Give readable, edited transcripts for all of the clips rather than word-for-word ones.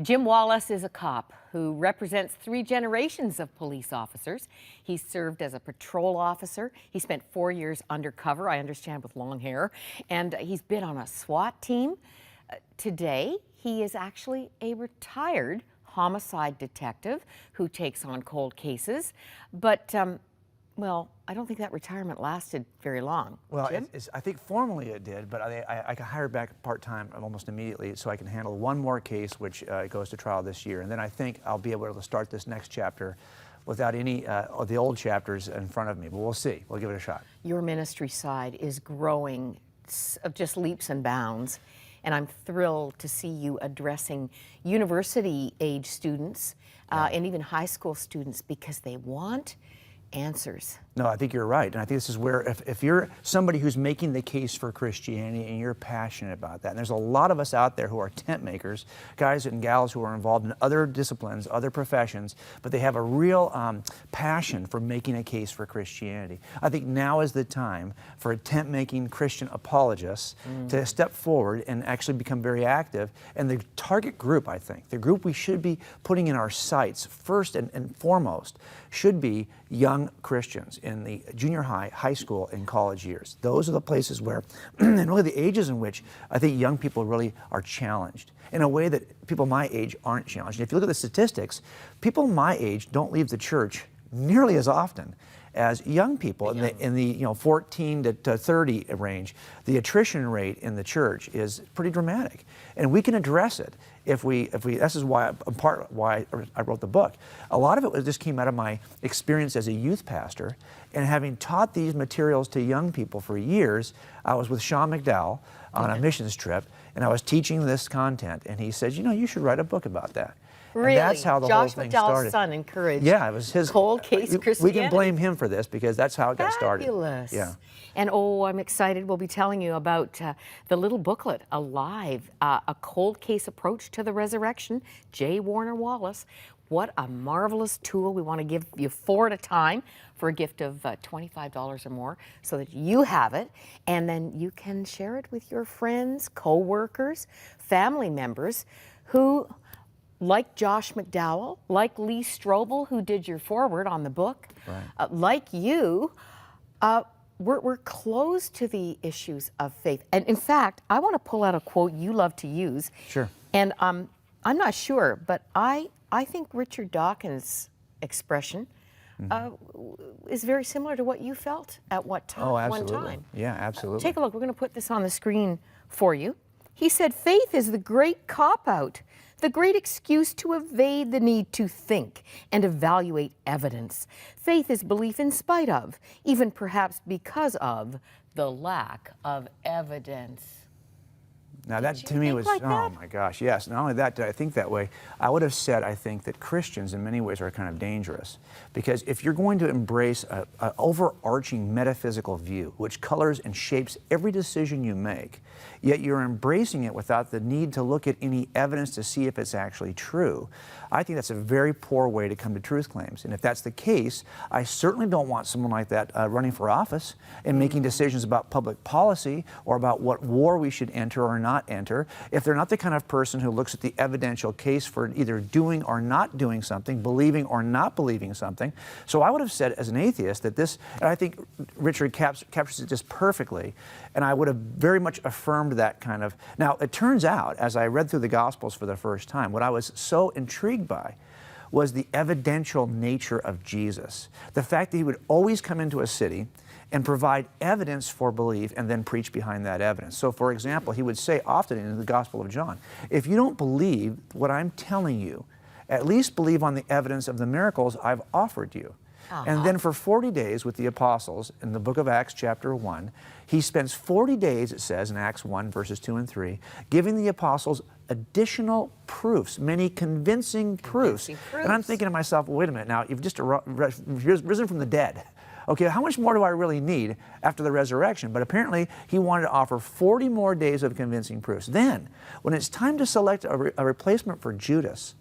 Jim Wallace is a cop who represents 3 generations of police officers. He served as a patrol officer. He spent 4 years undercover, I understand, with long hair. And he's been on a SWAT team. Today, he is actually a retired homicide detective who takes on cold cases. But, well, I don't think that retirement lasted very long. Well, Jim? I think formally it did, but I got hired back part-time almost immediately so I can handle one more case which goes to trial this year. And then I think I'll be able to start this next chapter without any of the old chapters in front of me. But we'll see. We'll give it a shot. Your ministry side is growing of just leaps and bounds. And I'm thrilled to see you addressing university-age students and even high school students because they want answers. No, I think you're right. And I think this is where if you're somebody who's making the case for Christianity and you're passionate about that, and there's a lot of us out there who are tent makers, guys and gals who are involved in other disciplines, other professions, but they have a real passion for making a case for Christianity. I think now is the time for tent-making Christian apologists to step forward and actually become very active. And the target group, I think, the group we should be putting in our sights first and foremost should be young Christians in the junior high, high school, and college years. Those are the places where, and really the ages in which I think young people really are challenged in a way that people my age aren't challenged. And if you look at the statistics, people my age don't leave the church nearly as often as young people in the 14 to 30 range. The attrition rate in the church is pretty dramatic, and we can address it if we. This is why why I wrote the book. A lot of it just came out of my experience as a youth pastor, and having taught these materials to young people for years. I was with Sean McDowell on a missions trip, and I was teaching this content, and he said, you should write a book about that. Really? And that's how the Josh whole thing McDowell's started. son encouraged. Yeah, it was his cold case Christianity. We can blame him for this because that's how it got started. Fabulous. Yeah. And I'm excited. We'll be telling you about the little booklet, Alive, a cold case approach to the resurrection. J. Warner Wallace. What a marvelous tool. We want to give you 4 at a time for a gift of $25 or more so that you have it, and then you can share it with your friends, co-workers, family members who, like Josh McDowell, like Lee Strobel, who did your foreword on the book, right. Like you, we're close to the issues of faith. And in fact, I want to pull out a quote you love to use. Sure. And I'm not sure, but I think Richard Dawkins' expression is very similar to what you felt at what time? Oh, absolutely. One time. Yeah, absolutely. Take a look. We're going to put this on the screen for you. He said, faith is the great cop-out, the great excuse to evade the need to think and evaluate evidence. Faith is belief in spite of, even perhaps because of, the lack of evidence. Now that to me was, oh my gosh, yes. Not only that did I think that way, I would have said I think that Christians in many ways are kind of dangerous. Because if you're going to embrace an overarching metaphysical view, which colors and shapes every decision you make, yet you're embracing it without the need to look at any evidence to see if it's actually true, I think that's a very poor way to come to truth claims. And if that's the case, I certainly don't want someone like that running for office and making decisions about public policy or about what war we should enter or not enter, if they're not the kind of person who looks at the evidential case for either doing or not doing something, believing or not believing something. So I would have said as an atheist that this, and I think Richard captures it just perfectly, and I would have very much affirmed that kind of. Now, it turns out, as I read through the Gospels for the first time, what I was so intrigued by was the evidential nature of Jesus. The fact that he would always come into a city and provide evidence for belief and then preach behind that evidence. So, for example, he would say often in the Gospel of John, if you don't believe what I'm telling you, at least believe on the evidence of the miracles I've offered you. And then for 40 days with the apostles in the book of Acts chapter 1, he spends 40 days, it says in Acts 1 verses 2 and 3, giving the apostles additional proofs, many convincing proofs. And I'm thinking to myself, well, wait a minute, now you've just risen from the dead. Okay, how much more do I really need after the resurrection? But apparently he wanted to offer 40 more days of convincing proofs. Then, when it's time to select a replacement for Judas,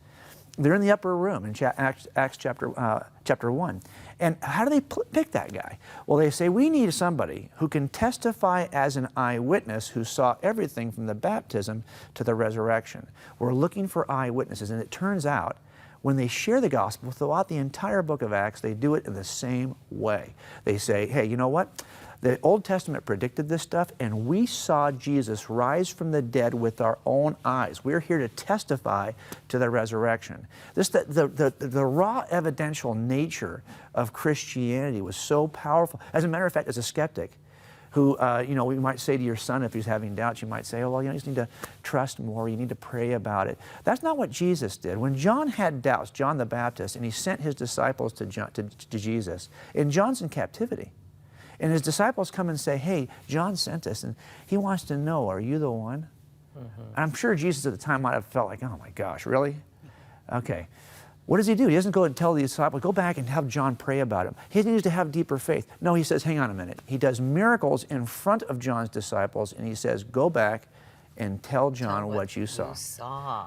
they're in the upper room in Acts chapter chapter 1. And how do they pick that guy? Well, they say, we need somebody who can testify as an eyewitness who saw everything from the baptism to the resurrection. We're looking for eyewitnesses. And it turns out, when they share the gospel throughout the entire book of Acts, they do it in the same way. They say, hey, you know what? The Old Testament predicted this stuff, and we saw Jesus rise from the dead with our own eyes. We're here to testify to the resurrection. The raw evidential nature of Christianity was so powerful. As a matter of fact, as a skeptic, who, we might say to your son if he's having doubts, you might say, oh, well, you just need to trust more, you need to pray about it. That's not what Jesus did. When John had doubts, John the Baptist, and he sent his disciples to Jesus, and John's in captivity. And his disciples come and say, hey, John sent us, and he wants to know, are you the one? Mm-hmm. I'm sure Jesus at the time might have felt like, oh my gosh, really? Okay. What does he do? He doesn't go and tell the disciples, go back and have John pray about him. He needs to have deeper faith. No, he says, hang on a minute. He does miracles in front of John's disciples, and he says, go back and tell John what you saw.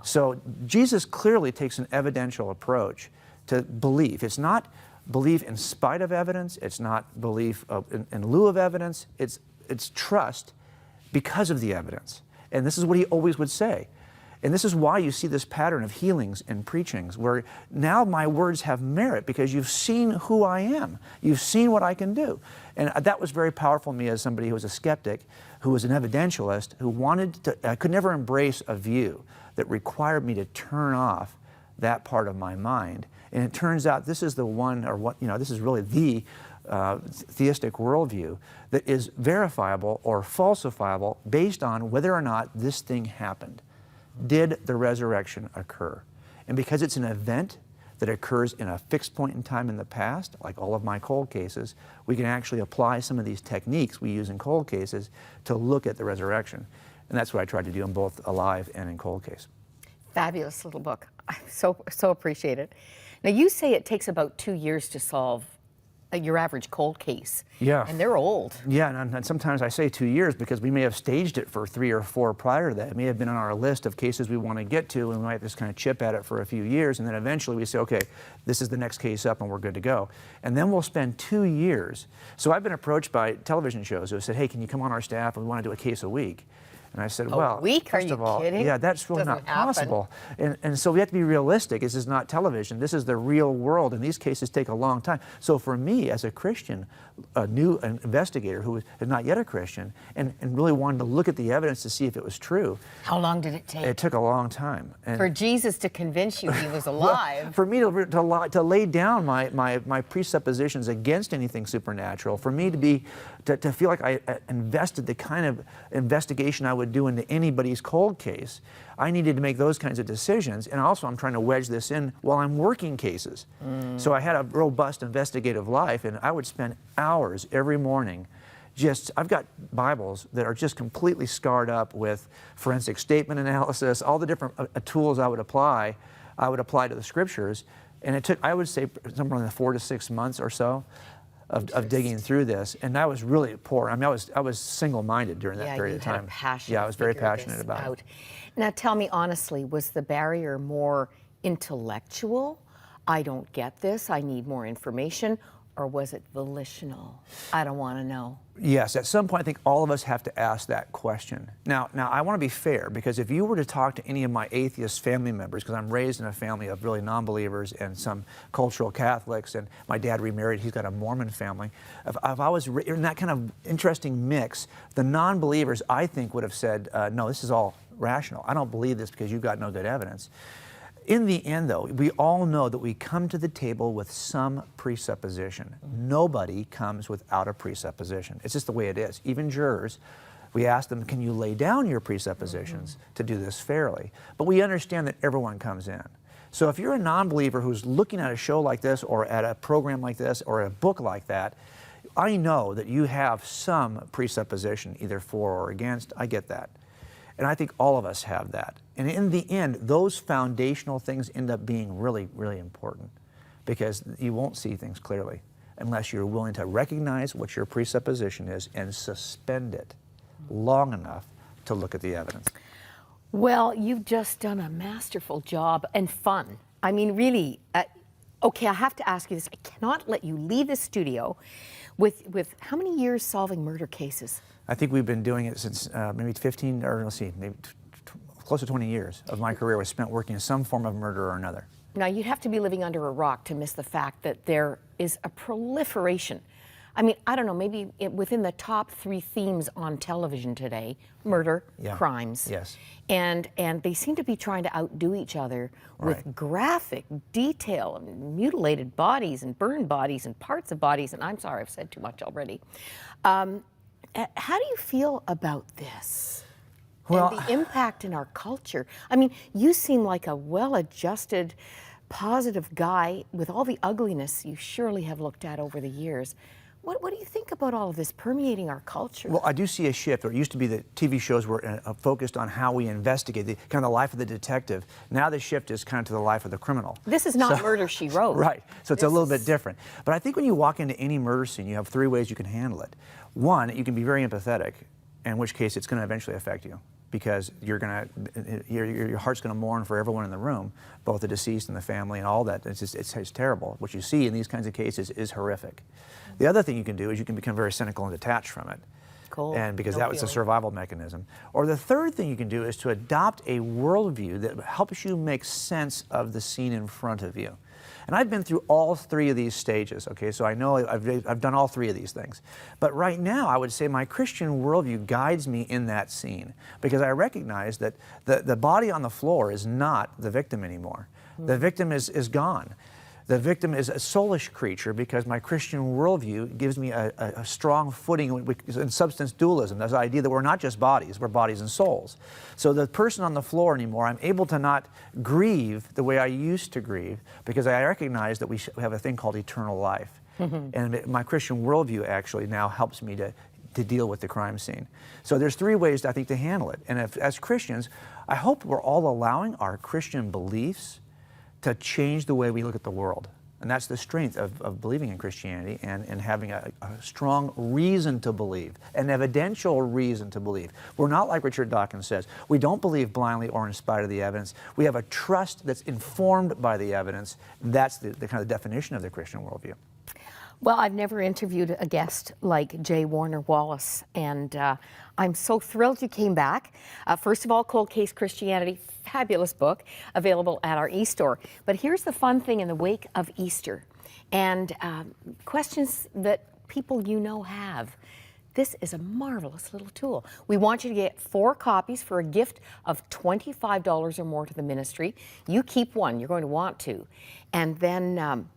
So Jesus clearly takes an evidential approach to belief. It's not belief in spite of evidence. It's not belief in lieu of evidence. It's trust because of the evidence. And this is what he always would say. And this is why you see this pattern of healings and preachings, where now my words have merit because you've seen who I am. You've seen what I can do. And that was very powerful to me as somebody who was a skeptic, who was an evidentialist, who wanted to, I could never embrace a view that required me to turn off that part of my mind. And it turns out this is the one, or what, this is really the theistic worldview that is verifiable or falsifiable based on whether or not this thing happened. Did the resurrection occur? And because it's an event that occurs in a fixed point in time in the past, like all of my cold cases, we can actually apply some of these techniques we use in cold cases to look at the resurrection. And that's what I tried to do in both Alive and in Cold Case. Fabulous little book. I so appreciate it. Now, you say it takes about 2 years to solve your average cold case. Yeah. And they're old. Yeah, and sometimes I say 2 years because we may have staged it for 3 or 4 prior to that. It may have been on our list of cases we want to get to, and we might just kind of chip at it for a few years, and then eventually we say, okay, this is the next case up and we're good to go. And then we'll spend 2 years. So I've been approached by television shows who have said, hey, can you come on our staff and we want to do a case a week? And I said, well, first of all, yeah, that's really not possible. And so we have to be realistic. This is not television. This is the real world, and these cases take a long time. So for me, as a Christian, a new investigator who is not yet a Christian, and really wanted to look at the evidence to see if it was true. How long did it take? It took a long time. And for Jesus to convince you he was alive. Well, for me to lay down my presuppositions against anything supernatural, for me to feel like I invested the kind of investigation I would do into anybody's cold case, I needed to make those kinds of decisions. And also I'm trying to wedge this in while I'm working cases. So I had a robust investigative life, and I would spend hours every morning I've got Bibles that are just completely scarred up with forensic statement analysis, all the different tools I would apply to the scriptures. And it took, I would say, somewhere in the 4 to 6 months or so of digging through this. And I was really poor. I mean, I was single-minded during that period of time. Had a passion. Yeah, I was very passionate about it. Now, tell me honestly, was the barrier more intellectual? I don't get this, I need more information. Or was it volitional? I don't want to know. Yes, at some point I think all of us have to ask that question. Now I want to be fair, because if you were to talk to any of my atheist family members, because I'm raised in a family of really non-believers and some cultural Catholics, and my dad remarried, he's got a Mormon family. If I was in that kind of interesting mix, the non-believers I think would have said, no, this is all rational. I don't believe this because you've got no good evidence. In the end, though, we all know that we come to the table with some presupposition. Nobody comes without a presupposition. It's just the way it is. Even jurors, we ask them, can you lay down your presuppositions to do this fairly? But we understand that everyone comes in. So if you're a non-believer who's looking at a show like this or at a program like this or a book like that, I know that you have some presupposition, either for or against. I get that. And I think all of us have that. And in the end, those foundational things end up being really, really important, because you won't see things clearly unless you're willing to recognize what your presupposition is and suspend it long enough to look at the evidence. Well, you've just done a masterful job, and fun. I mean, really, Okay, I have to ask you this. I cannot let you leave the studio with how many years solving murder cases? I think we've been doing it since maybe 15, or let's see, maybe close to 20 years of my career was spent working in some form of murder or another. Now, you'd have to be living under a rock to miss the fact that there is a proliferation. I mean, I don't know, maybe within the top 3 themes on television today, murder, crimes. Yes. And they seem to be trying to outdo each other with graphic detail and mutilated bodies and burned bodies and parts of bodies. And I'm sorry, I've said too much already. How do you feel about this? Well, And the impact in our culture. I mean, you seem like a well-adjusted, positive guy with all the ugliness you surely have looked at over the years. What do you think about all of this permeating our culture? Well, I do see a shift. It used to be that TV shows were focused on how we investigate, kind of the life of the detective. Now the shift is kind of to the life of the criminal. This is not Murder, She Wrote. Right. So it's a little bit different. But I think when you walk into any murder scene, you have 3 ways you can handle it. One, you can be very empathetic, in which case it's going to eventually affect you, because you're going to, your heart's going to mourn for everyone in the room, both the deceased and the family and all that. It's terrible. What you see in these kinds of cases is horrific. The other thing you can do is you can become very cynical and detached from it. Cool. And because No that was a feeling. survival mechanism. Or the third thing you can do is to adopt a worldview that helps you make sense of the scene in front of you. And I've been through all 3 of these stages, okay? So I know I've done all 3 of these things. But right now, I would say my Christian worldview guides me in that scene, because I recognize that the body on the floor is not the victim anymore. The victim is gone. The victim is a soulish creature, because my Christian worldview gives me a strong footing in substance dualism. There's the idea that we're not just bodies, we're bodies and souls. So the person on the floor anymore, I'm able to not grieve the way I used to grieve, because I recognize that we have a thing called eternal life. And my Christian worldview actually now helps me to deal with the crime scene. So there's 3 ways, I think, to handle it. And as Christians, I hope we're all allowing our Christian beliefs to change the way we look at the world. And that's the strength of believing in Christianity and having a strong reason to believe, an evidential reason to believe. We're not like Richard Dawkins says. We don't believe blindly or in spite of the evidence. We have a trust that's informed by the evidence. That's the kind of definition of the Christian worldview. Well, I've never interviewed a guest like J. Warner Wallace, and I'm so thrilled you came back. First of all, Cold Case Christianity, fabulous book, available at our e-store. But here's the fun thing in the wake of Easter, and questions that people you know have. This is a marvelous little tool. We want you to get 4 copies for a gift of $25 or more to the ministry. You keep one, you're going to want to. And then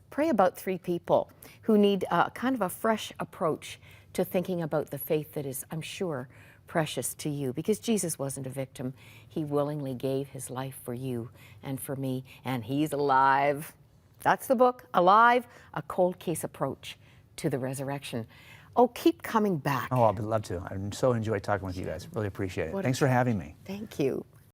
pray about 3 people who need kind of a fresh approach to thinking about the faith that is, I'm sure, precious to you. Because Jesus wasn't a victim. He willingly gave his life for you and for me, and he's alive. That's the book, Alive, A Cold Case Approach to the Resurrection. Oh, keep coming back. Oh, I'd love to. I so enjoyed talking with you guys. Really appreciate it. Thanks for having me. Thank you.